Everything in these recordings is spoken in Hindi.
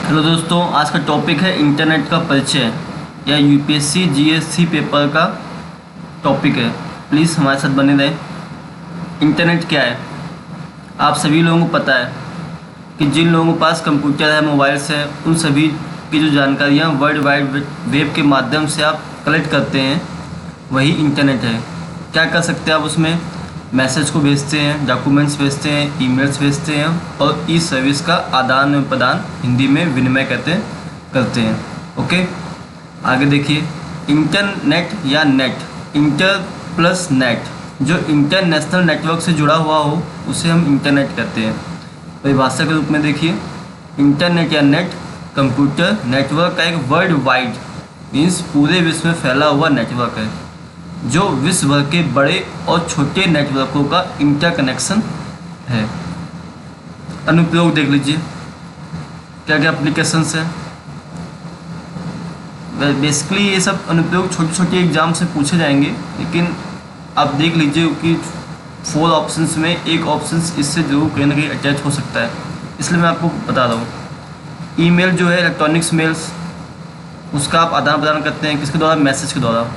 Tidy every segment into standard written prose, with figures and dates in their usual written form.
हेलो दोस्तों, आज का टॉपिक है इंटरनेट का परिचय या यूपीएससी जीएससी पेपर का टॉपिक है। प्लीज़ हमारे साथ बने रहें। इंटरनेट क्या है? आप सभी लोगों को पता है कि जिन लोगों के पास कंप्यूटर है, मोबाइल्स है, उन सभी की जो जानकारियाँ वर्ल्ड वाइड वेब के माध्यम से आप कलेक्ट करते हैं, वही इंटरनेट है। क्या कर सकते हैं आप उसमें? मैसेज को भेजते हैं, डॉक्यूमेंट्स भेजते हैं, ईमेल्स भेजते हैं और ई सर्विस का आदान प्रदान, हिंदी में विनिमय करते हैं। ओके, आगे देखिए। इंटरनेट या नेट, इंटर प्लस नेट, जो इंटरनेशनल नेटवर्क से जुड़ा हुआ हो उसे हम इंटरनेट कहते हैं। परिभाषा के रूप में देखिए, इंटरनेट या नेट कंप्यूटर नेटवर्क का एक वर्ल्ड वाइड मीन्स पूरे विश्व में फैला हुआ नेटवर्क है जो विश्व भर के बड़े और छोटे नेटवर्कों का इंटरकनेक्शन है। अनुप्रयोग देख लीजिए, क्या क्या एप्लीकेशंस हैं। बेसिकली ये सब अनुप्रयोग छोटे छोटे एग्जाम से पूछे जाएंगे, लेकिन आप देख लीजिए कि 4 ऑप्शंस में एक ऑप्शन इससे जरूर कहीं ना कहीं अटैच हो सकता है, इसलिए मैं आपको बता रहा हूँ। ईमेल जो है इलेक्ट्रॉनिक्स मेल्स, उसका आप आदान प्रदान करते हैं किसके द्वारा? मैसेज के द्वारा।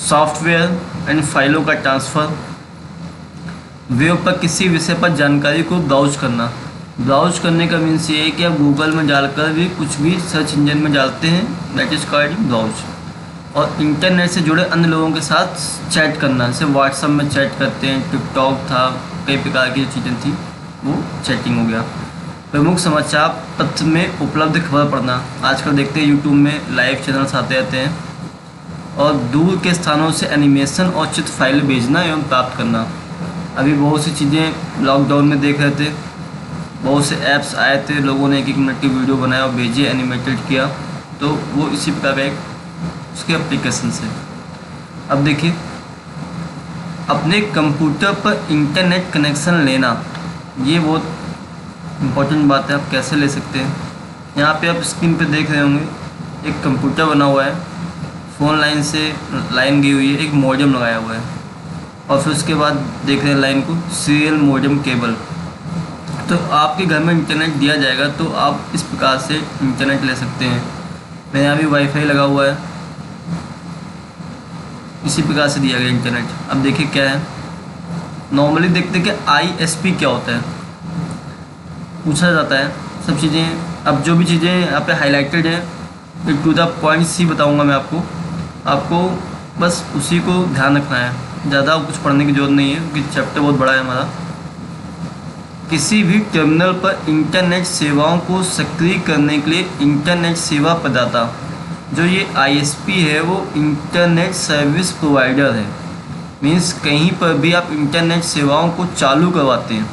सॉफ्टवेयर एंड फाइलों का ट्रांसफ़र, वेब पर किसी विषय पर जानकारी को ब्राउज करना। ब्राउज करने का मीन्स ये है कि आप गूगल में डालकर भी कुछ भी सर्च इंजन में डालते हैं, दैट इज कॉल्ड ब्राउज। और इंटरनेट से जुड़े अन्य लोगों के साथ चैट करना, जैसे व्हाट्सएप में चैट करते हैं, टिकटॉक था, कई प्रकार की जो चीज़ें थी वो चैटिंग हो गया। प्रमुख समाचार पत्र में उपलब्ध खबर पढ़ना, आजकल देखते हैं यूट्यूब में लाइव चैनल्स आते रहते हैं। और दूर के स्थानों से एनिमेशन और चित्र फाइल भेजना एवं प्राप्त करना। अभी बहुत सी चीज़ें लॉकडाउन में देख रहे थे, बहुत से ऐप्स आए थे, लोगों ने 1-1 मिनट की वीडियो बनाया और भेजे, एनिमेटेड किया, तो वो इसी प्रकार का एक उसके एप्लीकेशन से। अब देखिए, अपने कंप्यूटर पर इंटरनेट कनेक्शन लेना, ये बहुत इम्पोर्टेंट बात है। आप कैसे ले सकते हैं? यहाँ पे आप स्क्रीन पे देख रहे होंगे, एक कंप्यूटर बना हुआ है, फ़ोन लाइन से लाइन गई हुई है, एक मॉडेम लगाया हुआ है, और फिर उसके बाद देख रहे हैं लाइन को, सीरियल मॉडेम केबल। तो आपके घर में इंटरनेट दिया जाएगा तो आप इस प्रकार से इंटरनेट ले सकते हैं। मेरे यहाँ भी वाईफाई लगा हुआ है, इसी प्रकार से दिया गया इंटरनेट। अब देखिए क्या है, नॉर्मली देखते कि ISP क्या होता है, पूछा जाता है सब चीज़ें। अब जो भी चीज़ें यहाँ पे हाईलाइटेड है, टू द पॉइंट्स ही बताऊँगा मैं आपको बस उसी को ध्यान रखना है, ज़्यादा कुछ पढ़ने की ज़रूरत नहीं है क्योंकि चैप्टर बहुत बड़ा है हमारा। किसी भी टर्मिनल पर इंटरनेट सेवाओं को सक्रिय करने के लिए इंटरनेट सेवा प्रदाता, जो ये ISP है, वो इंटरनेट सर्विस प्रोवाइडर है। मीन्स कहीं पर भी आप इंटरनेट सेवाओं को चालू करवाते हैं,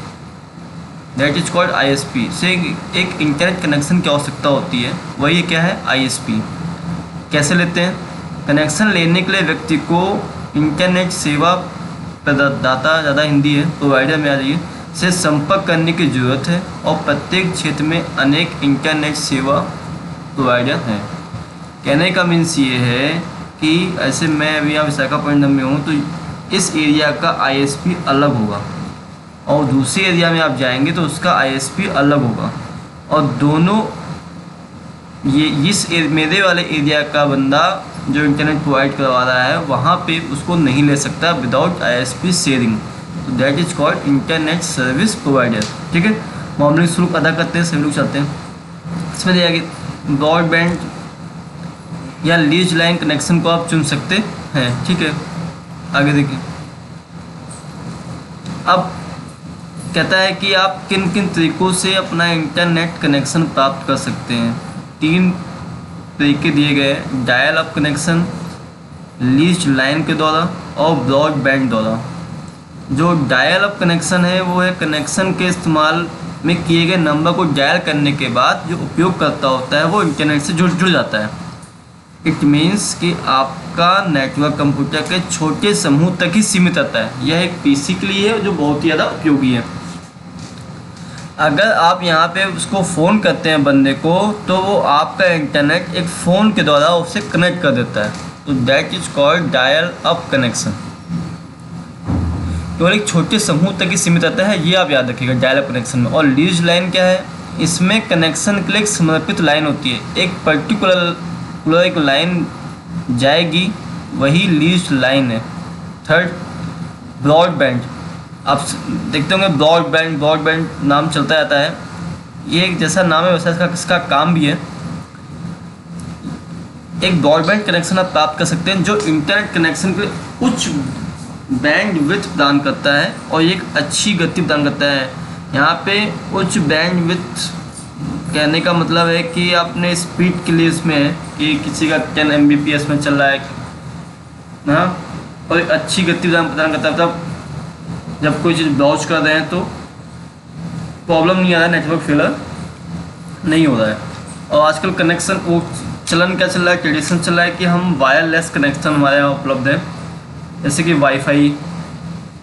दैट इज कॉल्ड ISP। से एक इंटरनेट कनेक्शन की आवश्यकता होती है, वही क्या है? ISP। कैसे लेते हैं? कनेक्शन लेने के लिए व्यक्ति को इंटरनेट सेवा प्रदाता, ज़्यादा हिंदी है, प्रोवाइडर में आ जाइए, से संपर्क करने की ज़रूरत है। और प्रत्येक क्षेत्र में अनेक इंटरनेट सेवा प्रोवाइडर हैं। कहने का मीन्स ये है कि ऐसे मैं अभी यहाँ विशाखापट्टनम में हूँ, तो इस एरिया का ISP अलग होगा, और दूसरे एरिया में आप जाएंगे तो उसका ISP अलग होगा। और दोनों ये इस मेरे वाले एरिया का बंदा जो इंटरनेट प्रोवाइड करवा रहा है, वहाँ पे उसको नहीं ले सकता विदाउट ISP शेयरिंग। तो that is called internet service provider. ठीक है, मौलिक शुल्क अदा करते हैं, सभी लोग चाहते हैं। इसमें दिया गया ब्रॉडबैंड या लीज लाइन कनेक्शन को आप चुन सकते हैं। ठीक है, आगे देखिए। अब कहता है कि आप किन किन तरीक़ों से अपना इंटरनेट कनेक्शन प्राप्त कर सकते हैं। 3 तरीके दिए गए हैं, dial up connection, lease line के द्वारा और ब्रॉडबैंड द्वारा। जो डायल अप कनेक्शन है वो है कनेक्शन के इस्तेमाल में किए गए नंबर को डायल करने के बाद जो उपयोगकर्ता होता है वो इंटरनेट से जुड़ जाता है। इट मीन्स कि आपका नेटवर्क कंप्यूटर के छोटे समूह तक ही सीमित रहता है। यह एक PC के लिए है जो बहुत ही ज़्यादा उपयोगी है। अगर आप यहाँ पे उसको फ़ोन करते हैं बंदे को, तो वो आपका इंटरनेट एक फ़ोन के द्वारा उससे कनेक्ट कर देता है, तो that is called dial up connection. तो एक छोटे समूह तक ही सीमित रहता है, ये आप याद रखिएगा डायल अप कनेक्शन में। और लीज लाइन क्या है? इसमें कनेक्शन के लिए एक समर्पित लाइन होती है, एक पर्टिकुलर एक लाइन जाएगी, वही लीज लाइन है। Third, broadband. आप देखते होंगे ब्रॉडबैंड नाम चलता रहता है, ये एक जैसा नाम है वैसा इसका काम भी है। एक ब्रॉडबैंड कनेक्शन आप प्राप्त कर सकते हैं जो इंटरनेट कनेक्शन के लिए उच्च बैंड विड्थ प्रदान करता है और एक अच्छी गति प्रदान करता है। यहाँ पे उच्च बैंड विड्थ कहने का मतलब है कि आपने स्पीड के लिए इसमें है कि किसी का 10 Mbps में चल रहा है ना, और एक अच्छी गति प्रदान करता है। तब जब कोई चीज़ ब्राउज कर रहे हैं तो प्रॉब्लम नहीं आ रहा है, नेटवर्क फेलर नहीं हो रहा है। और आजकल कनेक्शन वो चलन क्या चल रहा है, ट्रेडिशन चल रहा है कि हम वायरलेस कनेक्शन हमारे यहाँ उपलब्ध है, जैसे कि वाईफाई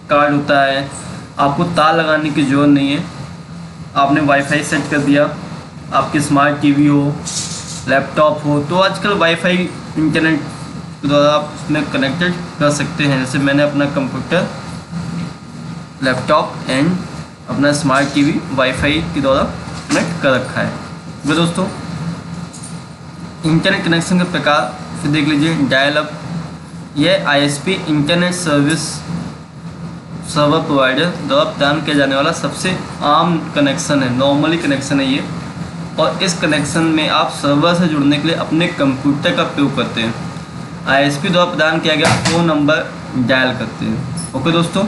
कार्ड होता है, आपको तार लगाने की ज़रूरत नहीं है, आपने वाईफाई सेट कर दिया, आपकी स्मार्ट टीवी हो, लैपटॉप हो, तो आजकल वाईफाई इंटरनेट के द्वारा आप उसमें कनेक्टेड कर सकते हैं। जैसे मैंने अपना कंप्यूटर, लैपटॉप एंड अपना स्मार्ट टीवी वाईफाई के द्वारा कनेक्ट कर रखा है। तो दोस्तों, इंटरनेट कनेक्शन के प्रकार फिर देख लीजिए। डायल अप, यह ISP इंटरनेट सर्वर प्रोवाइडर द्वारा प्रदान किया जाने वाला सबसे आम कनेक्शन है, नॉर्मली कनेक्शन है ये। और इस कनेक्शन में आप सर्वर से जुड़ने के लिए अपने कंप्यूटर का उपयोग करते हैं। ISP द्वारा प्रदान किया गया फ़ोन नंबर डायल करते हैं। ओके दोस्तों,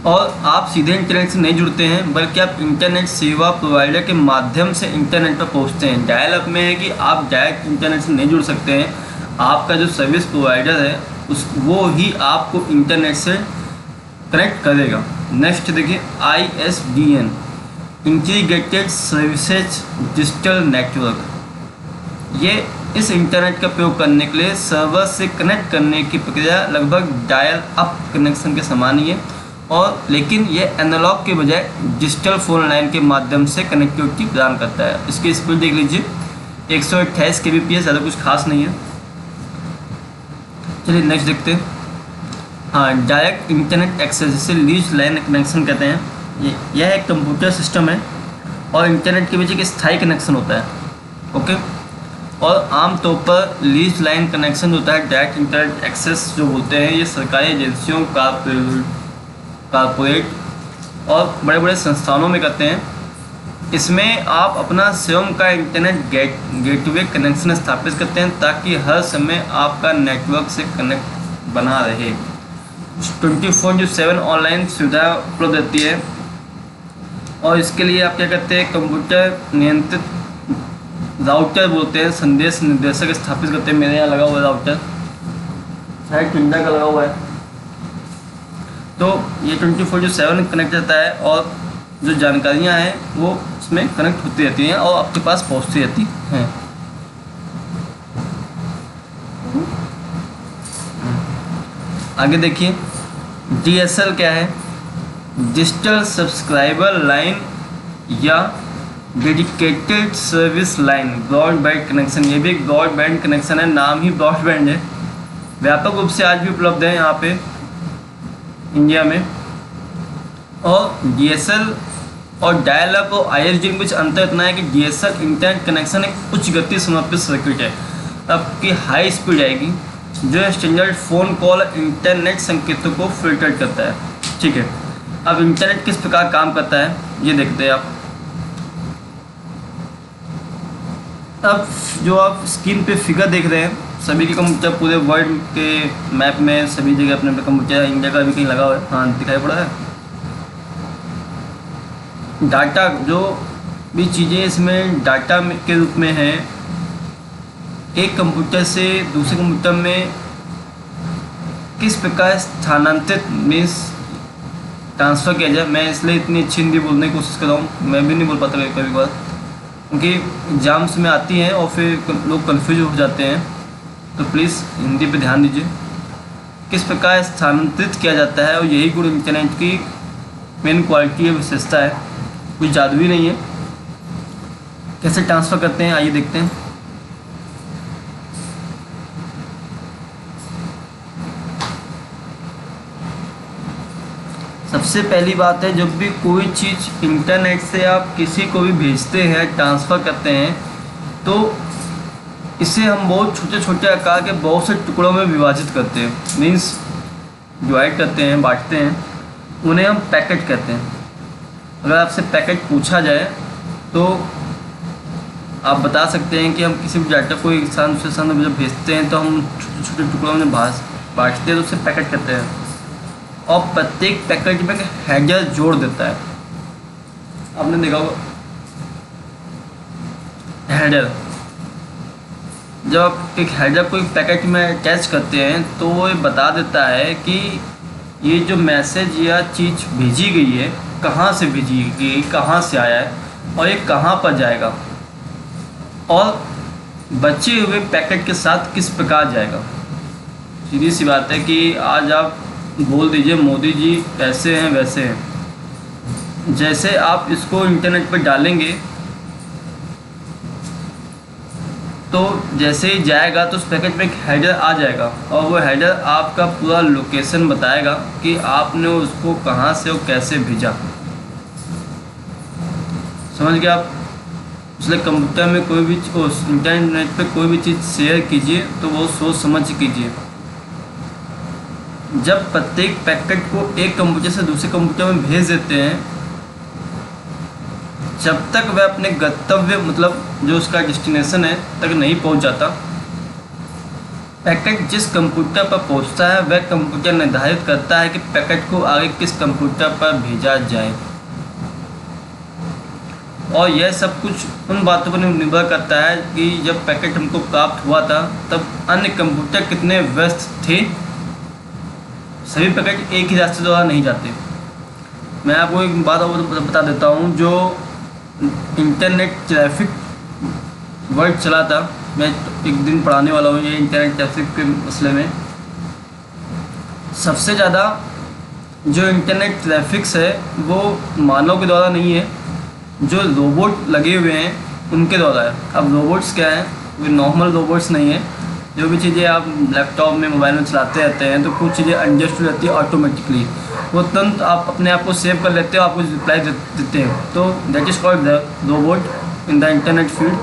और आप सीधे इंटरनेट से नहीं जुड़ते हैं, बल्कि आप इंटरनेट सेवा प्रोवाइडर के माध्यम से इंटरनेट पर पहुंचते हैं। डायल अप में है कि आप डायरेक्ट इंटरनेट से नहीं जुड़ सकते हैं, आपका जो सर्विस प्रोवाइडर है वो ही आपको इंटरनेट से कनेक्ट करेगा। नेक्स्ट देखिए, ISDN integrated services digital network. ये इस इंटरनेट का प्रयोग करने के लिए सर्वर से कनेक्ट करने की प्रक्रिया लगभग डायल अप कनेक्शन के समान ही है, और लेकिन ये एनालॉग के बजाय डिजिटल फ़ोन लाइन के माध्यम से कनेक्टिविटी प्रदान करता है। इसकी स्पीड देख लीजिए, 128 kbps, ज़्यादा कुछ खास नहीं है। चलिए नेक्स्ट देखते हैं। हाँ, डायरेक्ट इंटरनेट एक्सेस, जिसे लीज लाइन कनेक्शन कहते हैं। यह एक कंप्यूटर सिस्टम है और इंटरनेट के बीच एक स्थायी कनेक्शन होता है। ओके, और आमतौर पर लीज लाइन कनेक्शन होता है डायरेक्ट इंटरनेट एक्सेस जो बोलते हैं, ये सरकारी एजेंसियों, कारपोरेट और बड़े बड़े संस्थानों में करते हैं। इसमें आप अपना स्वयं का इंटरनेट गेटवे कनेक्शन स्थापित करते हैं ताकि हर समय आपका नेटवर्क से कनेक्ट बना रहे। 24/7 ऑनलाइन सुविधा उपलब्ध रहती है, और इसके लिए आप क्या करते हैं, कंप्यूटर नियंत्रित राउटर बोलते हैं, संदेश निर्देशक स्थापित करते हैं। मेरे यहाँ लगा हुआ है राउटर, शायद टिंडा का लगा हुआ है। तो ये 24/7 कनेक्ट रहता है, और जो जानकारियाँ हैं वो उसमें कनेक्ट होती रहती हैं और आपके पास पहुँचती रहती हैं। आगे देखिए, DSL क्या है, डिजिटल सब्सक्राइबर लाइन या dedicated service line broadband connection. ये भी एक ब्रॉडबैंड कनेक्शन है, नाम ही ब्रॉडबैंड है। व्यापक रूप से आज भी उपलब्ध है यहाँ पे इंडिया में। और DSL और डायल अप और ISDN के बीच अंतर इतना है कि DSL इंटरनेट कनेक्शन एक उच्च गति समर्पित सर्किट है, आपकी हाई स्पीड आएगी, जो स्टैंडर्ड फ़ोन कॉल इंटरनेट संकेतों को फिल्टर करता है। ठीक है, अब इंटरनेट किस प्रकार काम करता है ये देखते हैं आप। अब जो आप स्क्रीन पे फिगर देख रहे हैं, सभी के कंप्यूटर पूरे वर्ल्ड के मैप में सभी जगह अपने अपने कंप्यूटर, इंडिया का भी कहीं लगा हुआ है, हाँ दिखाई पड़ा है। डाटा, जो भी चीज़ें इसमें डाटा के रूप में हैं, एक कंप्यूटर से दूसरे कंप्यूटर में किस प्रकार स्थानांतरित मीन्स ट्रांसफ़र किया जाए। मैं इसलिए इतनी अच्छी हिंदी बोलने की कोशिश कर रहा हूँ, मैं भी नहीं बोल पाता कभी बार, क्योंकि एग्जाम्स में आती हैं और फिर लोग कंफ्यूज हो जाते हैं। तो प्लीज़ हिंदी पे ध्यान दीजिए, किस प्रकार स्थानांतरित किया जाता है, और यही गुण इंटरनेट की मेन क्वालिटी है, विशेषता है, कुछ जादुई नहीं है। कैसे ट्रांसफ़र करते हैं आइए देखते हैं। सबसे पहली बात है, जब भी कोई चीज़ इंटरनेट से आप किसी को भी भेजते हैं, ट्रांसफ़र करते हैं, तो इसे हम बहुत छोटे छोटे आकार के बहुत से टुकड़ों में विभाजित करते हैं, मीन्स डिवाइड करते हैं, बांटते हैं। उन्हें हम पैकेट कहते हैं। अगर आपसे पैकेट पूछा जाए तो आप बता सकते हैं कि हम किसी भी डाटा को एक स्थान दूसरे स्थान में जब भेजते हैं तो हम छोटे छोटे टुकड़ों में बांटते हैं, तो उसे पैकेट कहते हैं। और प्रत्येक पैकेट में एक हेडर जोड़ देता है। आपने देखा होगा हेडर, जब आप एक हेडर को एक पैकेट में अटैच करते हैं तो वो ये बता देता है कि ये जो मैसेज या चीज़ भेजी गई है कहाँ से भेजी गई, कहाँ से आया है और ये कहाँ पर जाएगा और बचे हुए पैकेट के साथ किस प्रकार जाएगा। सीधी सी बात है कि आज आप बोल दीजिए मोदी जी ऐसे हैं वैसे हैं, जैसे आप इसको इंटरनेट पर डालेंगे तो जैसे ही जाएगा तो उस पैकेट में एक हेडर आ जाएगा और वो हेडर आपका पूरा लोकेशन बताएगा कि आपने उसको कहाँ से और कैसे भेजा। समझ गए आप। इसलिए कंप्यूटर में कोई भी इंटरनेट पे कोई भी चीज़ शेयर कीजिए तो वो सोच समझ कीजिए। जब प्रत्येक पैकेट को एक कंप्यूटर से दूसरे कंप्यूटर में भेज देते हैं, जब तक वह अपने गंतव्य मतलब जो उसका डेस्टिनेशन है तक नहीं पहुंच जाता, पैकेट जिस कंप्यूटर पर पहुंचता है वह कंप्यूटर निर्धारित करता है कि पैकेट को आगे किस कंप्यूटर पर भेजा जाए। और यह सब कुछ उन बातों पर निर्भर करता है कि जब पैकेट हमको प्राप्त हुआ था तब अन्य कंप्यूटर कितने व्यस्त थे। सभी पैकेट एक ही रास्ते द्वारा नहीं जाते। मैं आपको एक बात और बता देता हूँ, जो इंटरनेट ट्रैफिक वर्ड चला था, मैं एक दिन पढ़ाने वाला हूँ ये इंटरनेट ट्रैफिक के मसले में। सबसे ज़्यादा जो इंटरनेट ट्रैफिक्स है वो मानव के द्वारा नहीं है, जो रोबोट लगे हुए हैं उनके द्वारा है। अब रोबोट्स क्या हैं, वे नॉर्मल रोबोट्स नहीं है। जो भी चीज़ें आप लैपटॉप में मोबाइल में चलाते रहते हैं तो कुछ चीज़ें अंडरस्टूड रहती है ऑटोमेटिकली, वो तुरंत आप अपने आप को सेव कर लेते हो, आपको रिप्लाई देते हैं, तो that is called the robot in the internet field.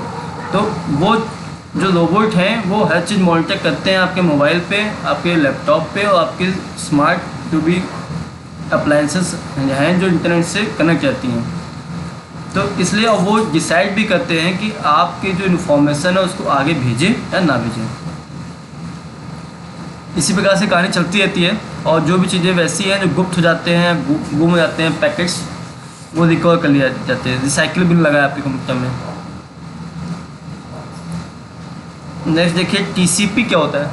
तो वो जो रोबोट हैं वो हर चीज़ मॉनिटर करते हैं आपके मोबाइल पे, आपके लैपटॉप पे और आपके स्मार्ट जो भी अप्लायंसेस हैं जो इंटरनेट से कनेक्ट रहती हैं। तो इसलिए अब वो डिसाइड भी करते हैं कि आपकी जो इन्फॉर्मेशन है उसको आगे भेजें या ना भेजें। इसी प्रकार से कहानी चलती रहती है। और जो भी चीज़ें वैसी हैं जो गुप्त हो जाते हैं, गुम हो जाते हैं पैकेट्स, वो रिकवर कर लिए जाते हैं। रिसाइकिल बिन लगा है आपके कंप्यूटर में। नेक्स्ट देखिए टीसीपी क्या होता है।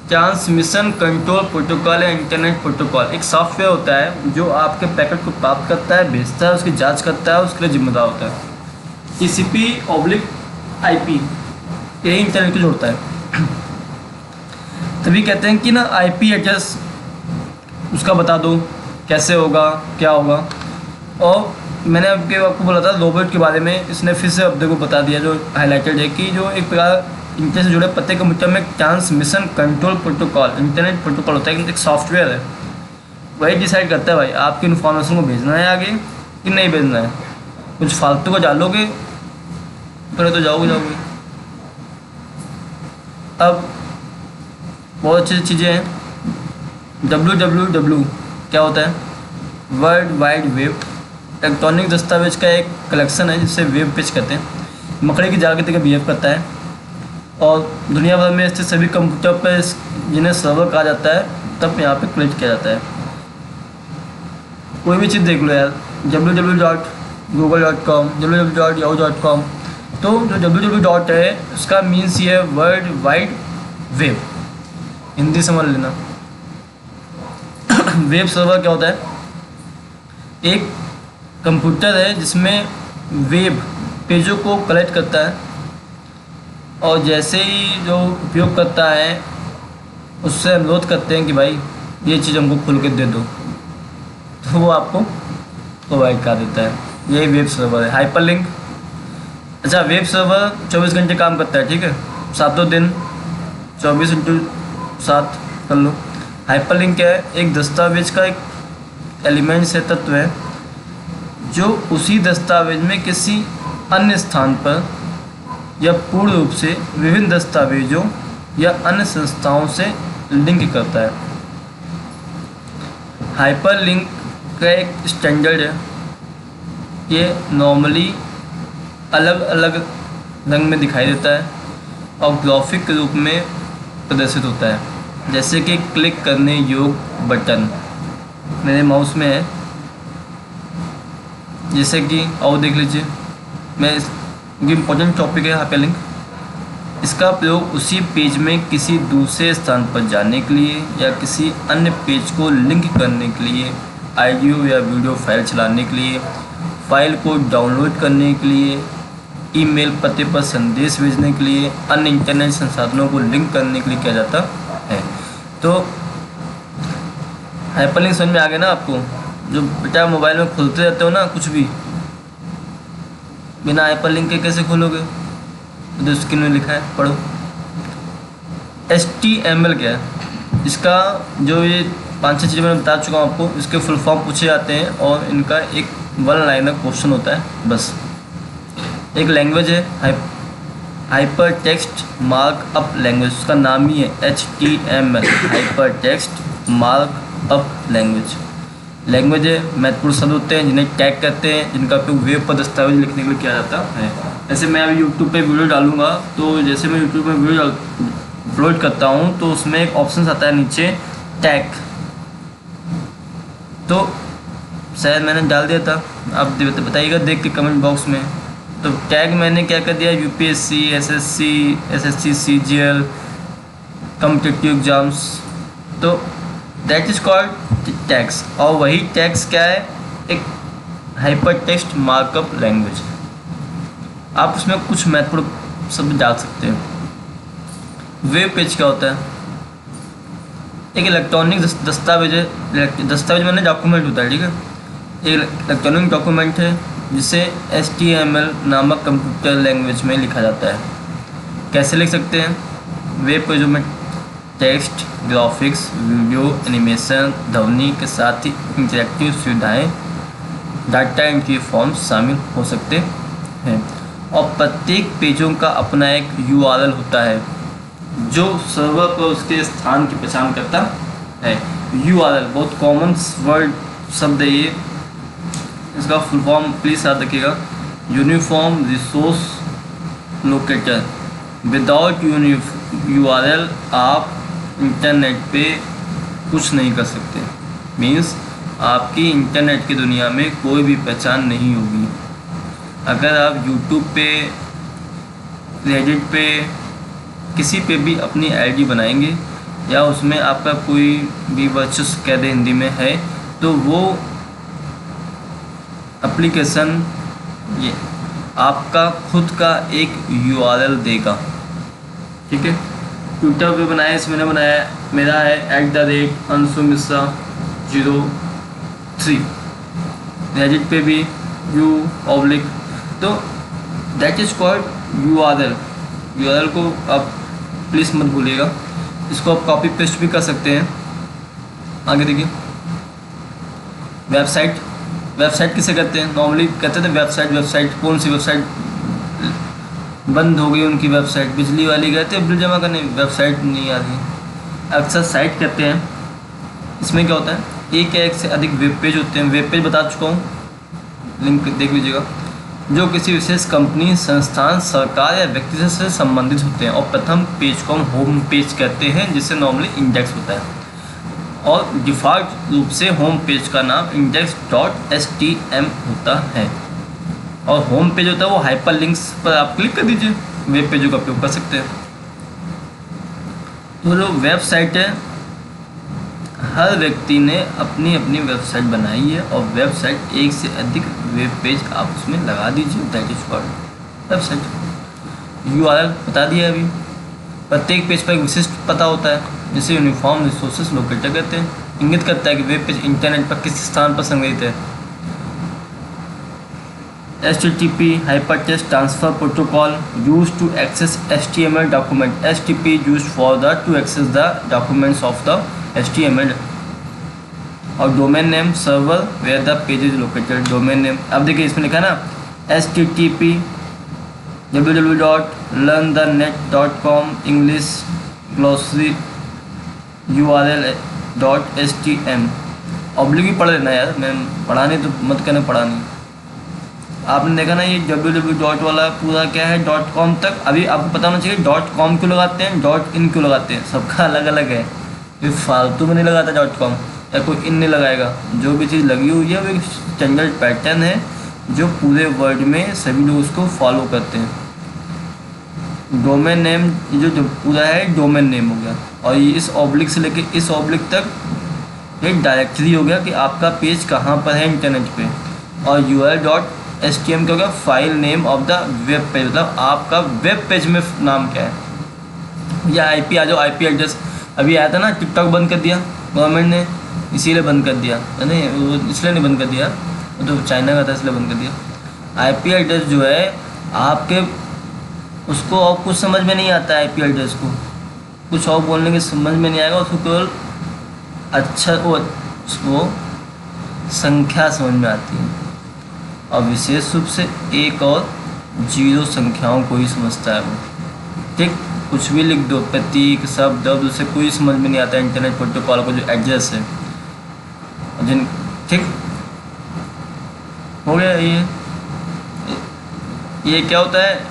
ट्रांसमिशन कंट्रोल प्रोटोकॉल या इंटरनेट प्रोटोकॉल एक सॉफ्टवेयर होता है जो आपके पैकेट को प्राप्त करता है, भेजता है, उसकी जांच करता है, उसके लिए जिम्मेदार होता है। TCP/IP यही इंटरनेट को जोड़ता है। तभी कहते हैं कि ना IP एड्रेस उसका बता दो कैसे होगा, क्या होगा। और मैंने आपको बोला था रोबोट के बारे में, इसने फिर से अब देखो बता दिया जो हाईलाइटेड है कि जो एक प्रकार इंटरनेट से जुड़े प्रत्येक कंप्यूटर में transmission control protocol internet protocol होता है, एक सॉफ्टवेयर है। वही डिसाइड करता है भाई आपकी इन्फॉर्मेशन को भेजना है आगे कि नहीं भेजना है। कुछ फालतू को डालोगे तो जाओगे। अब बहुत अच्छी चीज़ें हैं। WWW क्या होता है? वर्ल्ड वाइड वेब इलेक्ट्रॉनिक दस्तावेज का एक कलेक्शन है जिसे वेब पेज कहते हैं। मकड़ी की जाल की तरह बिहेव करता है और दुनिया भर में स्थित सभी कंप्यूटर पर जिन्हें सर्वर कहा जाता है तब यहाँ पे क्रिएट किया जाता है। कोई भी चीज़ देख लो यार, www.google.com, www.yahoo.com, तो जो www. है उसका मीन्स ये है वर्ल्ड वाइड वेब। हिंदी समझ लेना। वेब सर्वर क्या होता है? एक कंप्यूटर है जिसमें वेब पेजों को कलेक्ट करता है और जैसे ही जो उपयोग करता है उससे अनुरोध करते हैं कि भाई ये चीज़ हमको खुल के दे दो, तो वो आपको प्रोवाइड कर देता है। यही वेब सर्वर है। हाइपरलिंक, अच्छा वेब सर्वर 24 घंटे काम करता है, ठीक है, 7 दिन 24 × 7 कर लो। हाइपरलिंक क्या है? एक दस्तावेज का एक एलिमेंट्स है, तत्व है, जो उसी दस्तावेज में किसी अन्य स्थान पर या पूर्ण रूप से विभिन्न दस्तावेजों या अन्य संस्थाओं से लिंक करता है। हाइपरलिंक का एक स्टैंडर्ड है, ये नॉर्मली अलग अलग रंग में दिखाई देता है और ग्राफिक के रूप में प्रदर्शित होता है, जैसे कि क्लिक करने योग्य बटन मेरे माउस में है, जैसे कि और देख लीजिए। मैं ये इम्पोर्टेंट टॉपिक है हाइपरलिंक। इसका प्रयोग उसी पेज में किसी दूसरे स्थान पर जाने के लिए या किसी अन्य पेज को लिंक करने के लिए, ऑडियो या वीडियो फाइल चलाने के लिए, फाइल को डाउनलोड करने के लिए, ईमेल पते पर संदेश भेजने के लिए, अन्य इंटरनेट संसाधनों को लिंक करने के लिए किया जाता है। तो हाइपरलिंक समझ में आ गया ना आपको? जो बेटा मोबाइल में खोलते रहते हो ना कुछ भी, बिना हाइपरलिंक के कैसे खोलोगे? तो स्क्रीन में लिखा है, पढ़ो। HTML क्या है? इसका जो ये 5-6 चीज़ें मैं बता चुका हूँ आपको, इसके फुल फॉर्म पूछे जाते हैं और इनका एक 1 लाइनर क्वेश्चन होता है बस। एक लैंग्वेज है हाइपर टेक्स्ट मार्कअप लैंग्वेज, उसका नाम ही है HTML, hyper text markup language है। महत्वपूर्ण शब्द होते हैं जिन्हें टैग कहते हैं, जिनका उपयोग वेब पर दस्तावेज लिखने के लिए किया जाता है। जैसे मैं अभी यूट्यूब पे वीडियो डालूंगा, तो जैसे मैं यूट्यूब में वीडियो अपलोड करता हूँ तो उसमें एक ऑप्शन आता है नीचे टैग, तो शायद मैंने डाल दिया था, आप बताइएगा देख के कमेंट बॉक्स में। तो टैग मैंने क्या कर दिया, UPSC, SSC, CGL, competitive exams, तो दैट इज़ कॉल्ड टैग्स। और वही टैग्स क्या है, एक हाइपर टेक्स्ट मार्कअप लैंग्वेज। आप उसमें कुछ महत्वपूर्ण शब्द डाल सकते हैं। वेब पेज क्या होता है? एक इलेक्ट्रॉनिक दस्तावेज है। दस्तावेज मैंने डॉक्यूमेंट होता है, ठीक है। एक इलेक्ट्रॉनिक डॉक्यूमेंट है जिसे HTML नामक कंप्यूटर लैंग्वेज में लिखा जाता है। कैसे लिख सकते हैं? वेब पेजों में टेक्स्ट, ग्राफिक्स, वीडियो, एनिमेशन, ध्वनि के साथ ही इंटरैक्टिव सुविधाएं, डाटा एंट्री फॉर्म शामिल हो सकते हैं। और प्रत्येक पेजों का अपना एक URL होता है जो सर्वर पर उसके स्थान की पहचान करता है। URL बहुत कॉमन वर्ड शब्द है ये, इसका फुल फॉर्म प्लीज़ याद रखिएगा, uniform resource locator. Without URL आप इंटरनेट पे कुछ नहीं कर सकते। मीन्स आपकी इंटरनेट की दुनिया में कोई भी पहचान नहीं होगी। अगर आप यूट्यूब पे, रेडिट पे, किसी पे भी अपनी ID बनाएंगे या उसमें आपका कोई भी वर्चस्व कह दे हिंदी में है, तो वो एप्लीकेशन ये आपका खुद का एक URL देगा, ठीक है। ट्विटर पे बनाया, इसमें मैंने बनाया, मेरा है @ansumisra03। रेडिट पे भी U/, तो दैट इज़ कॉल्ड URL को आप प्लीज़ मत भूलिएगा। इसको आप कॉपी पेस्ट भी कर सकते हैं। आगे देखिए, वेबसाइट किसे कहते हैं? नॉर्मली कहते थे वेबसाइट। कौन सी वेबसाइट बंद हो गई? उनकी वेबसाइट बिजली वाली गए थे बिल जमा करने, वेबसाइट नहीं आ रही, अक्सर साइट कहते हैं। इसमें क्या होता है, एक या एक से अधिक वेब पेज होते हैं। वेब पेज बता चुका हूँ, लिंक देख लीजिएगा, जो किसी विशेष कंपनी, संस्थान, सरकार या व्यक्ति से संबंधित होते हैं। और प्रथम पेज को हम होम पेज कहते हैं, जिससे नॉर्मली इंडेक्स होता है। और डिफ़ॉल्ट रूप से होम पेज का नाम index.htm होता है। और होम पेज होता है वो हाइपर लिंक्स पर आप क्लिक कर दीजिए, वेब पेजों का उपयोग कर सकते हैं। तो जो वेबसाइट है, हर व्यक्ति ने अपनी अपनी वेबसाइट बनाई है और वेबसाइट एक से अधिक वेब पेज आप उसमें लगा दीजिए, that is called website. URL बता दिया अभी। प्रत्येक पेज पर एक विशिष्ट पता होता है जिसे यूनिफॉर्म रिसोर्सेज लोकेटर कहते हैं। इंगित करता है कि वेब पेज इंटरनेट पर किस स्थान पर संग्रहित है। HTTP Hypertext Transfer Protocol used to access HTML document. HTTP used for to access the documents of the HTML. और domain name server where the page is located. Domain name अब देखिए इसमें लिखा है ना http www.learnthenet.com English glossary url.htm oblique भी पढ़ लेना यार, मैं पढ़ा नहीं तो मत करना, पढ़ा नहीं। आपने देखा ना ये www. वाला पूरा क्या है .com तक। अभी आपको पता होना चाहिए .com क्यों लगाते हैं, .in क्यों लगाते हैं, सबका अलग अलग है। ये फालतू में नहीं लगाता .com या कोई इन नहीं लगाएगा। जो भी चीज़ लगी हुई है वो एक स्टैंडर्ड पैटर्न है जो पूरे वर्ल्ड में सभी लोग उसको फॉलो करते हैं। डोमेन नेम जो पूरा है डोमेन नेम हो गया, और ये इस ऑब्लिक से लेके इस ऑब्लिक तक ये डायरेक्टरी हो गया कि आपका पेज कहाँ पर है इंटरनेट पे। और url.htm क्या हो गया, file name of the web page, मतलब आपका वेब पेज में नाम क्या है। या IP आ जाओ, IP एड्रेस अभी आया था ना, टिकटॉक बंद कर दिया गवर्नमेंट ने, इसीलिए बंद कर दिया, नहीं वो इसलिए नहीं बंद कर दिया, वो तो चाइना का था इसलिए बंद कर दिया। IP एड्रेस जो है आपके, उसको और कुछ समझ में नहीं आता है। IP एड्रेस को कुछ और बोलने की समझ में नहीं आएगा, उसको केवल अच्छा वो संख्या समझ में आती है, और विशेष रूप से 1 और 0 संख्याओं को ही समझता है वो। ठीक, कुछ भी लिख दो, प्रतीक शब्द उससे कोई समझ में नहीं आता है इंटरनेट प्रोटोकॉल का जो एड्रेस है। जिन ठीक हो गया। ये क्या होता है,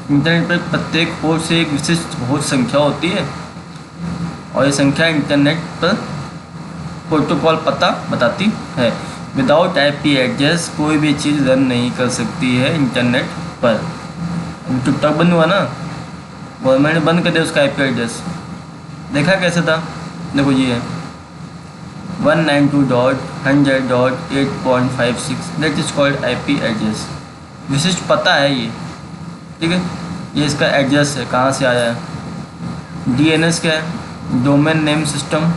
इंटरनेट पर प्रत्येक होस्ट से एक विशिष्ट होस्ट संख्या होती है, और ये संख्या इंटरनेट पर प्रोटोकॉल पता बताती है। विदाउट IP एड्रेस कोई भी चीज़ रन नहीं कर सकती है इंटरनेट पर। टिकटॉक बंद हुआ ना, गवर्नमेंट ने बंद कर दिया उसका IP एड्रेस। देखा कैसे था, देखो ये है 192.100.8.56, that is called IP address. विशिष्ट पता है ये, ठीक है। ये इसका एड्रेस है, कहाँ से आया है। DNS क्या है, डोमेन नेम सिस्टम।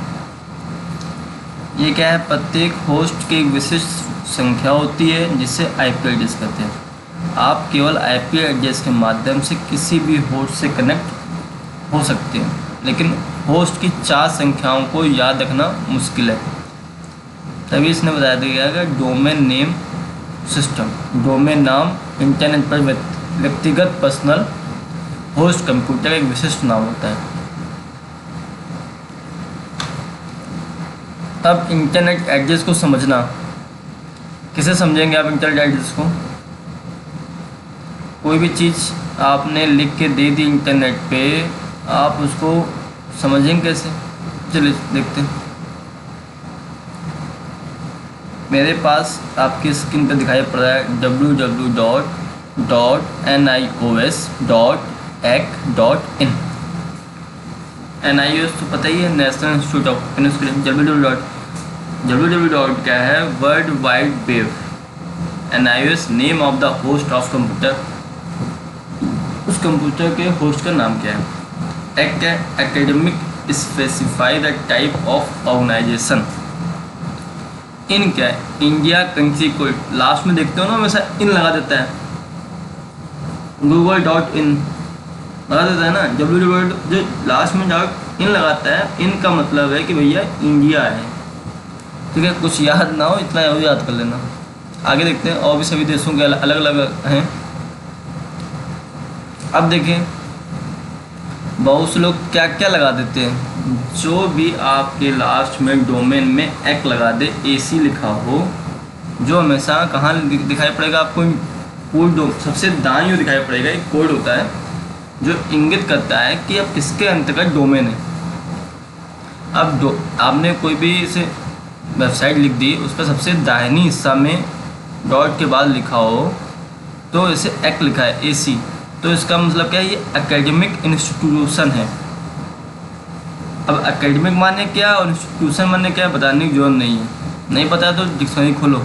ये क्या है, प्रत्येक होस्ट की एक विशिष्ट संख्या होती है जिससे IP एड्रेस कहते हैं। आप केवल IP एड्रेस के माध्यम से किसी भी होस्ट से कनेक्ट हो सकते हैं, लेकिन होस्ट की 4 संख्याओं को याद रखना मुश्किल है। तभी इसने बताया दिया कि डोमेन नेम सिस्टम, डोमेन नाम इंटरनेट पर व्यक्तिगत पर्सनल होस्ट कंप्यूटर एक विशिष्ट नाम होता है। अब इंटरनेट एड्रेस को समझना, किसे समझेंगे आप इंटरनेट एड्रेस को। कोई भी चीज़ आपने लिख के दे दी इंटरनेट पे, आप उसको समझेंगे कैसे। चलिए देखते हैं। मेरे पास आपकी स्क्रीन पर दिखाई पड़ रहा है www.nios.ac.in। NIOS तो पता ही है, नेशनल इंस्टीट्यूट ऑफ www. क्या है, world wide web. NIOS name of the host of computer, उस कंप्यूटर के होस्ट का नाम क्या है। एक है academic specify the type of organisation. In क्या है, इंडिया कंट्री कोड। लास्ट में देखते हो ना हमेशा इन लगा देता है, google.in लगा देता है ना। www जो लास्ट में डॉट इन लगाता है, इन का मतलब है कि भैया इंडिया है, ठीक है। कुछ याद ना हो इतना और याद कर लेना। आगे देखते हैं, और भी सभी देशों के अलग अलग हैं। अब देखें बहुत से लोग क्या क्या लगा देते हैं, जो भी आपके लास्ट में डोमेन में एक लगा दे, AC लिखा हो, जो हमेशा कहाँ दिखाई पड़ेगा आपको, कोड सबसे दाईं ओर दिखाई पड़ेगा। एक कोड होता है जो इंगित करता है कि अब किसके अंतर्गत डोमेन है। अब आपने कोई भी इसे वेबसाइट लिख दी, उसका सबसे दाहिनी हिस्सा में डॉट के बाद लिखा हो तो इसे एक लिखा है AC, तो इसका मतलब क्या है, ये एकेडमिक इंस्टीट्यूशन है। अब एकेडमिक माने क्या और इंस्टीट्यूशन माने क्या बताने की जरूरत नहीं है, नहीं पता तो डिक्शनरी खोलो।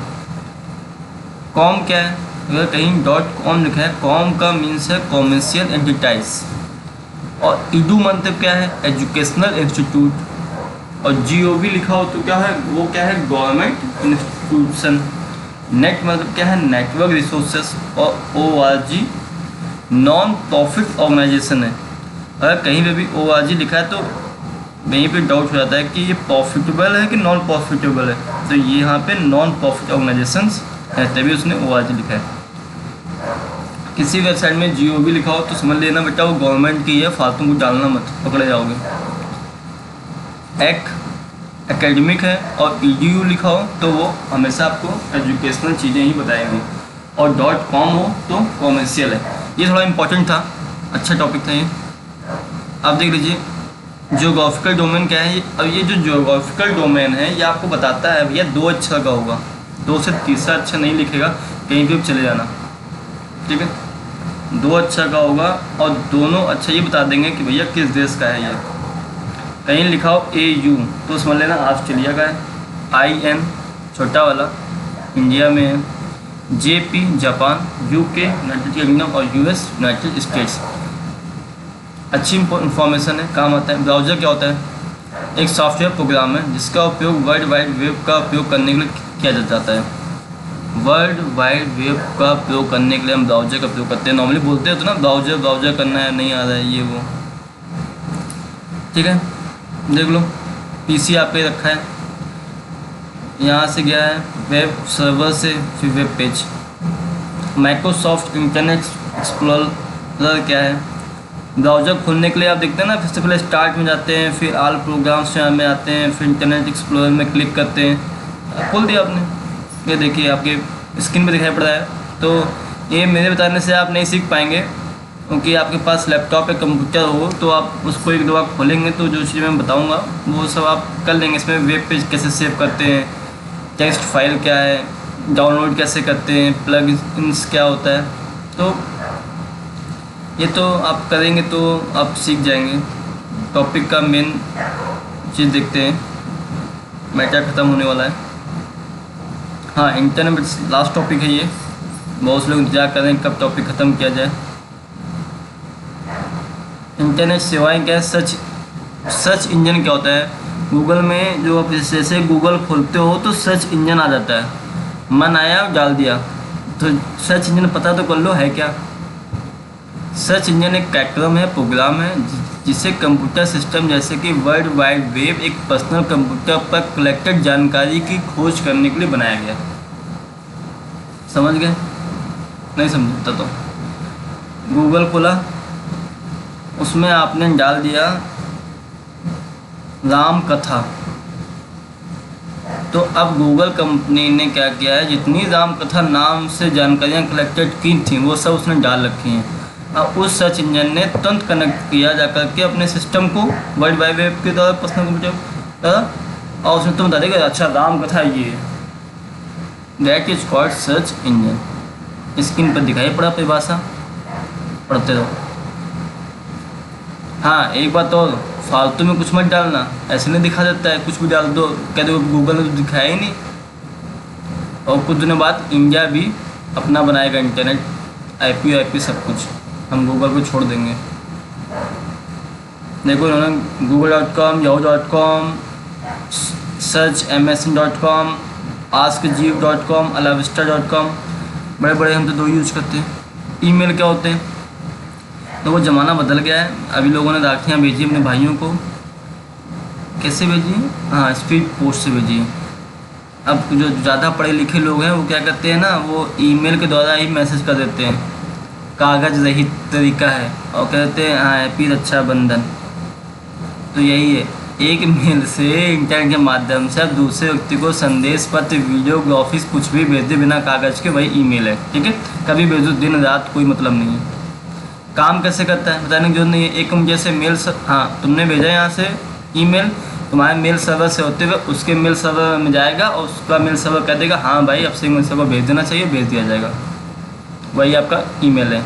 कॉम क्या है, अगर कहीं .com लिखा है, कॉम का मीन्स है कॉमर्शियल एंटरप्राइज। और edu मतलब क्या है, एजुकेशनल इंस्टीट्यूट। और GOV लिखा हो तो क्या है, वो क्या है, गवर्नमेंट इंस्टीट्यूशन। नेट मतलब क्या है, नेटवर्क रिसोर्सेस। और ORG नॉन प्रॉफिट ऑर्गेनाइजेशन है। अगर कहीं पे भी ORG लिखा है तो वहीं पे डाउट हो जाता है कि ये प्रॉफिटेबल है कि नॉन प्रॉफिटेबल है, तो ये यहाँ पे नॉन प्रॉफिट ऑर्गेनाइजेशंस है, तभी उसने ORG लिखा है। किसी वेबसाइट में GOV लिखा हो तो समझ लेना बेटा वो गवर्नमेंट की है, फालतू को डालना मत, पकड़े जाओगे। एकेडमिक है और EDU लिखा हो तो वो हमेशा आपको एजुकेशनल चीज़ें ही बताएंगी, और .com हो तो कॉमर्शियल है। ये थोड़ा इंपॉर्टेंट था, अच्छा टॉपिक था ये। अब देख लीजिए जियोग्राफिकल डोमेन क्या है। अब ये जो जियोग्राफिकल डोमेन है ये आपको बताता है भैया 2 अक्षर का होगा, 2 से तीसरा अक्षर नहीं लिखेगा, कहीं भी चले जाना, ठीक है। 2 अक्षर का होगा और दोनों अक्षर ये बता देंगे कि भैया किस देश का है ये। कहीं लिखा हो AU तो समझ लेना ऑस्ट्रेलिया का है, IN छोटा वाला इंडिया में है, JP Japan, UK United kingdom और US यूनाइटेड स्टेट्स। अच्छी इंफॉर्मेशन है, काम आता है। ब्राउज़र क्या होता है? एक सॉफ्टवेयर प्रोग्राम है जिसका उपयोग वर्ल्ड वाइड वेब का उपयोग करने के लिए किया जाता है। वर्ल्ड वाइड वेब का उपयोग करने के लिए हम ब्राउज़र का उपयोग करते हैं। नॉर्मली बोलते हैं तो ना ब्राउज़र करना है, नहीं आ रहा है ये वो, ठीक है। देख लो PC आप पे रखा है, यहाँ से गया है वेब सर्वर से, फिर web page. Microsoft internet explorer क्या है? ब्राउज़र खोलने के लिए आप देखते हैं ना, सबसे पहले स्टार्ट में जाते हैं, फिर ऑल प्रोग्राम्स में आते हैं, फिर इंटरनेट एक्सप्लोरर में क्लिक करते हैं, खोल दिया आपने, ये देखिए आपके स्क्रीन पे दिखाई पड़ रहा है। तो ये मेरे बताने से आप नहीं सीख पाएंगे, क्योंकि आपके पास लैपटॉप या कंप्यूटर हो तो आप उसको एक दो बार खोलेंगे तो जो चीज़ मैं बताऊँगा वो सब आप कर लेंगे। इसमें वेब पेज कैसे सेव करते हैं, टेक्स्ट फाइल क्या है, डाउनलोड कैसे करते हैं, प्लगइन्स क्या होता है, तो ये तो आप करेंगे तो आप सीख जाएंगे। टॉपिक का मेन चीज़ देखते हैं, मैटर ख़त्म होने वाला है। हाँ, इंटरनेट लास्ट टॉपिक है ये, बहुत से लोग इंतजार कर रहे हैं कब टॉपिक ख़त्म किया जाए। इंटरनेट सेवाएं क्या है? सर्च इंजन क्या होता है? गूगल में जो आप जैसे गूगल खोलते हो तो सर्च इंजन आ जाता है, मन आया डाल दिया, तो सर्च इंजन पता तो कर लो है क्या। सर्च इंजन एक एक्रोनिम है, प्रोग्राम है जिसे कंप्यूटर सिस्टम जैसे कि वर्ल्ड वाइड वेब एक पर्सनल कंप्यूटर पर कलेक्टेड जानकारी की खोज करने के लिए बनाया गया। समझ गए? नहीं समझता तो गूगल खोला, उसमें आपने डाल दिया राम कथा, तो अब गूगल कंपनी ने क्या किया है, जितनी राम कथा नाम से जानकारियाँ कलेक्टेड की थी वो सब उसने डाल रखी हैं। अब उस सर्च इंजन ने तुरंत कनेक्ट किया जाकर के अपने सिस्टम को वर्ल्ड वाइड वेब के द्वारा पर्सनल कंप्यूटर, और उसने तुम बता देगा अच्छा राम कथा ये है, that is called search engine. Screen पर दिखाई पड़ा परिभाषा, पढ़ते रहो। हाँ, एक बात और, फालतू में कुछ मत डालना, ऐसे नहीं दिखा देता है, कुछ भी डाल दो कह दो गूगल ने तो दिखाया ही नहीं। और कुछ दिनों बाद इंडिया भी अपना बनाएगा इंटरनेट, IP सब कुछ, हम गूगल को छोड़ देंगे। देखो इन्होंने google.com, yahoo.com, search MSN.com, askjeev.com, alavista.com, बड़े बड़े हम तो 2 यूज करते हैं। ईमेल क्या होते हैं? तो वो ज़माना बदल गया है, अभी लोगों ने राखियाँ भेजी अपने भाइयों को, कैसे भेजी? हाँ, स्पीड पोस्ट से भेजी। अब जो ज़्यादा पढ़े लिखे लोग हैं वो क्या करते हैं ना, वो ईमेल के द्वारा ही मैसेज कर देते हैं, कागज़ रहित तरीका है, और कहते हैं हाँ हैप्पी रक्षाबंधन। तो यही है, एक मेल से इंटरनेट के माध्यम से आप दूसरे व्यक्ति को संदेश पत्र, वीडियो, ग्राफिक्स कुछ भी भेज दे बिना कागज़ के, वही ईमेल है, ठीक है। कभी भेजो, दिन रात कोई मतलब नहीं है। काम कैसे करता है बताने की जरूरत नहीं है। एक जैसे मेल हाँ तुमने भेजा यहाँ से ईमेल, तुम्हारे मेल सर्वर से होते हुए उसके मेल सर्वर में जाएगा, और उसका मेल सर्वर कह देगा हाँ भाई अब से मेल सर्वर भेज देना चाहिए, भेज दिया जाएगा, वही आपका ईमेल है।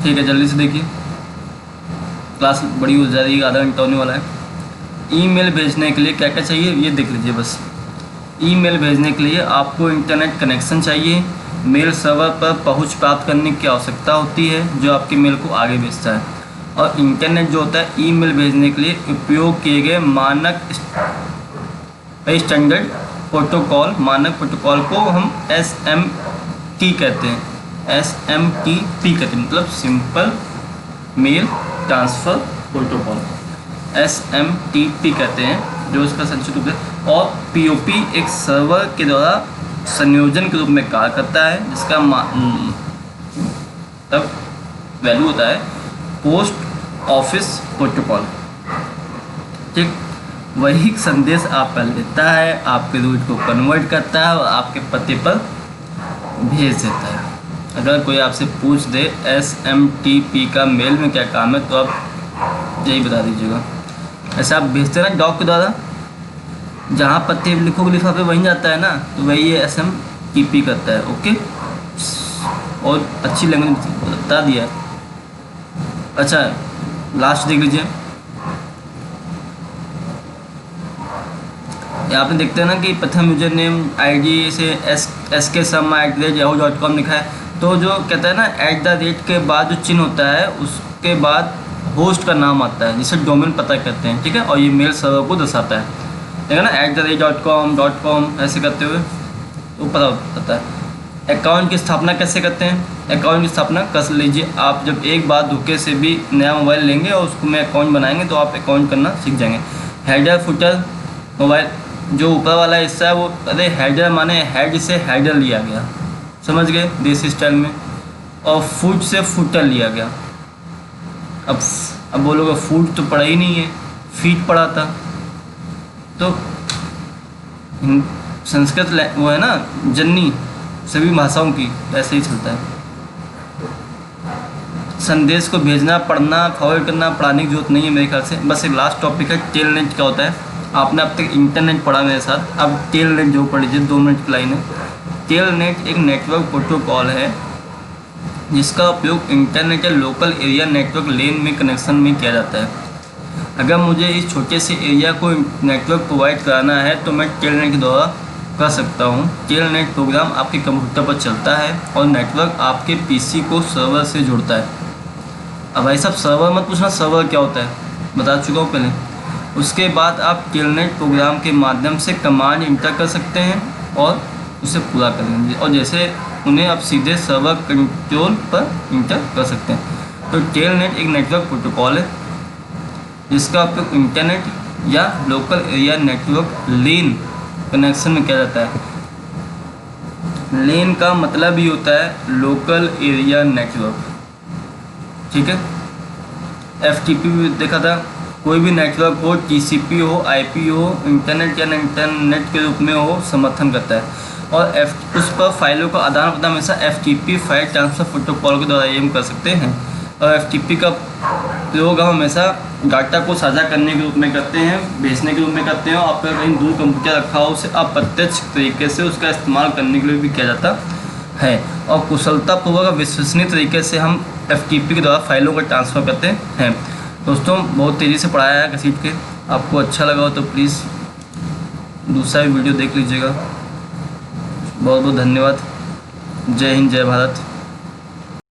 ठीक है, जल्दी से देखिए, क्लास बड़ी हो जा रही है, आधा घंटा होने वाला है। ईमेल भेजने के लिए क्या क्या चाहिए ये देख लीजिए बस। ईमेल भेजने के लिए आपको इंटरनेट कनेक्शन चाहिए, मेल सर्वर पर पहुंच प्राप्त करने की आवश्यकता होती है जो आपके मेल को आगे भेजता है, और इंटरनेट जो होता है ईमेल भेजने के लिए उपयोग किए गए मानक स्टैंडर्ड प्रोटोकॉल, मानक प्रोटोकॉल को हम SMT कहते हैं, SMTP कहते हैं, मतलब simple mail transfer protocol. SMTP कहते हैं, जो इसका संक्षिप्त रूप है। और POP एक सर्वर के द्वारा संयोजन के रूप में कार्य करता है, जिसका तब वैल्यू होता है पोस्ट ऑफिस प्रोटोकॉल। ठीक, वही संदेश आपका लेता है, आपके रूट को कन्वर्ट करता है और आपके पते पर भेज देता है। अगर कोई आपसे पूछ दे SMTP का मेल में क्या काम है, तो आप यही बता दीजिएगा। ऐसा आप भेजते ना डॉक के द्वारा, जहाँ पते लिखोगे लिफाफे वहीं जाता है ना, तो वही ये SMTP करता है। ओके, और अच्छी लैंग्वेज बता दिया। अच्छा, लास्ट देख लीजिए, यहाँ पे देखते हैं ना कि प्रथम यूजर नेम ID से SK@yahoo.com लिखा है। तो जो कहता है ना @ के बाद जो चिन्ह होता है, उसके बाद होस्ट का नाम आता है, जिसे डोमेन पता कहते हैं। ठीक है, और ये मेल सर्वर को दर्शाता है। देखा ना @.com ऐसे करते हुए तो पता है। अकाउंट की स्थापना कैसे करते हैं? अकाउंट की स्थापना कर लीजिए आप, जब एक बार धोखे से भी नया मोबाइल लेंगे और उसको में अकाउंट बनाएंगे तो आप अकाउंट करना सीख जाएंगे। हेडर फुटर, मोबाइल जो ऊपर वाला हिस्सा है वो, अरे हेडर माने हेड से हेडर लिया गया, समझ गए देसी स्टाइल में, और फुट से फुटर लिया गया। अब बोलोगे फुट तो पढ़ा ही नहीं है, फीट पढ़ा था। तो संस्कृत वो है ना जननी सभी भाषाओं की, ऐसे ही चलता है। संदेश को भेजना, पढ़ना, फॉरवर्ड करना, पढ़ाने की जरूरत नहीं है मेरे ख्याल से। बस एक लास्ट टॉपिक है टेलनेट क्या होता है। आपने अब तक इंटरनेट पढ़ा मेरे साथ, अब टेलनेट जो पढ़ लीजिए, 2 मिनट की लाइन है। टेलनेट एक नेटवर्क प्रोटोकॉल है जिसका उपयोग इंटरनेट या लोकल एरिया नेटवर्क लेन में कनेक्शन में किया जाता है। अगर मुझे इस छोटे से एरिया को नेटवर्क प्रोवाइड कराना है तो मैं टेलनेट के द्वारा कर सकता हूँ। टेलनेट प्रोग्राम आपके कंप्यूटर पर चलता है और नेटवर्क आपके PC को सर्वर से जोड़ता है। अब भाई साहब सर्वर मत पूछना, सर्वर क्या होता है बता चुका हूँ पहले। उसके बाद आप टेलनेट प्रोग्राम के माध्यम से कमांड इंटर कर सकते हैं और उसे पूरा कर लेंगे, और जैसे उन्हें आप सीधे सर्वर कंट्रोल पर इंटर कर सकते हैं। तो टेलनेट एक नेटवर्क प्रोटोकॉल है जिसका उपयोग इंटरनेट या लोकल एरिया नेटवर्क लेन कनेक्शन में किया जाता है। लेन का मतलब ही होता है लोकल एरिया नेटवर्क। ठीक है, FTP भी देखा था, कोई भी नेटवर्क हो, TCP हो, IP हो, इंटरनेट या इंटरनेट के रूप में हो, समर्थन करता है। और उस पर फाइलों का आदान प्रदान हमेशा FTP फाइल ट्रांसफर प्रोटोकॉल के द्वारा ये हम कर सकते हैं। और FTP का प्रयोग हम हमेशा डाटा को साझा करने के रूप में करते हैं, भेजने के रूप में करते हैं, और आपका कहीं दूर कंप्यूटर रखा हो उसे अप्रत्यक्ष तरीके से उसका इस्तेमाल करने के लिए भी किया जाता है। और कुशलतापूर्वक और विश्वसनीय तरीके से हम FTP के द्वारा फाइलों का ट्रांसफ़र करते हैं। दोस्तों बहुत तेज़ी से पढ़ाया है घसीट के, आपको अच्छा लगा हो तो प्लीज़ दूसरा भी वीडियो देख लीजिएगा। बहुत बहुत धन्यवाद। जय हिंद, जय भारत।